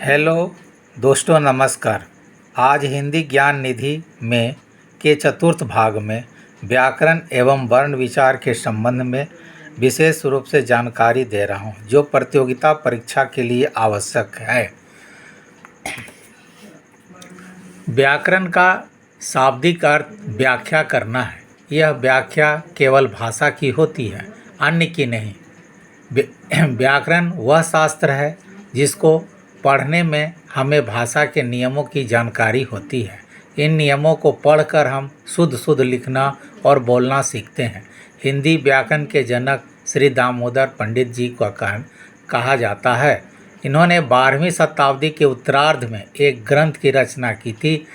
Hello दोस्तों, नमस्कार। आज हिंदी ज्ञान निधि में के चतुर्थ भाग में व्याकरण एवं वर्ण विचार के संबंध में विशेष रूप से जानकारी दे रहा हूं, जो प्रतियोगिता परीक्षा के लिए आवश्यक है। व्याकरण का शाब्दिक अर्थ व्याख्या करना है। यह व्याख्या केवल भाषा की होती है, अन्य की नहीं। व्याकरण वह शास्त्र है जिसको पढ़ने में हमें भाषा के नियमों की जानकारी होती है। इन नियमों को पढ़कर हम शुद्ध लिखना और बोलना सीखते हैं। हिंदी व्याकरण के जनक श्री दामोदर पंडित जी को कहा जाता है। इन्होंने 12वीं शताब्दी के उत्तरार्ध में एक ग्रंथ की रचना की थी,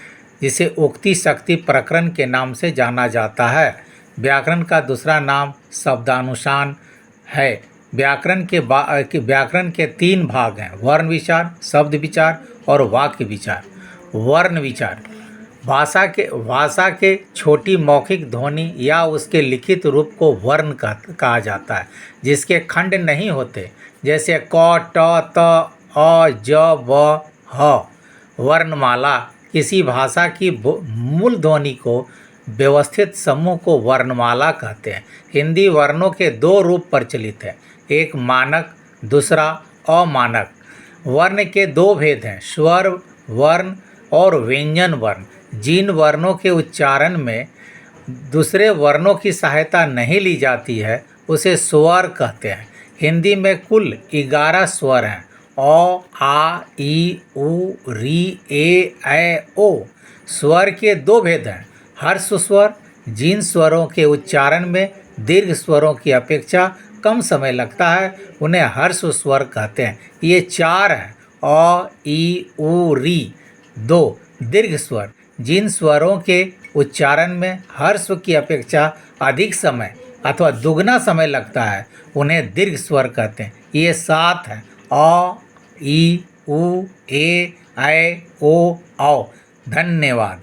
जिसे उक्ति शक्ति प्रकरण के नाम से जाना जाता है। व्याकरण का दूसरा नाम शब्दानुशासन है। व्याकरण के 3 भाग हैं: वर्ण विचार, शब्द विचार और वाक्य विचार। वर्ण विचार भाषा के छोटी मौखिक ध्वनि या उसके लिखित रूप को वर्ण कहा जाता है, जिसके खंड नहीं होते, जैसे क, ट, त, अ, ज, व, ह। वर्णमाला किसी भाषा की मूल ध्वनि को व्यवस्थित समूह को वर्णमाला कहते हैं। हिंदी वर्णों के 2 रूप प्रचलित हैं, एक मानक, दूसरा अमानक। वर्ण के 2 भेद हैं: स्वर वर्ण और व्यंजन वर्ण। जिन वर्णों के उच्चारण में दूसरे वर्णों की सहायता नहीं ली जाती है, उसे स्वर कहते हैं। हिंदी में कुल 11 स्वर हैं: अ, आ, ई, उ, री, ए, ऐ, ओ। स्वर के 2 भेद हैं: हर्ष स्वर, जिन स्वरों के उच्चारण में दीर्घ स्वरों की अपेक्षा कम समय लगता है, उन्हें हर्ष स्वर कहते हैं। ये 4 हैं: अ, ई, उ, री। 2 दीर्घ स्वर, जिन स्वरों के उच्चारण में हर्ष की अपेक्षा अधिक समय अथवा दुगना समय लगता है, उन्हें दीर्घ स्वर कहते हैं। ये 7 हैं: अ, ई, उ, ए, ऐ, ओ, औ। धन्यवाद।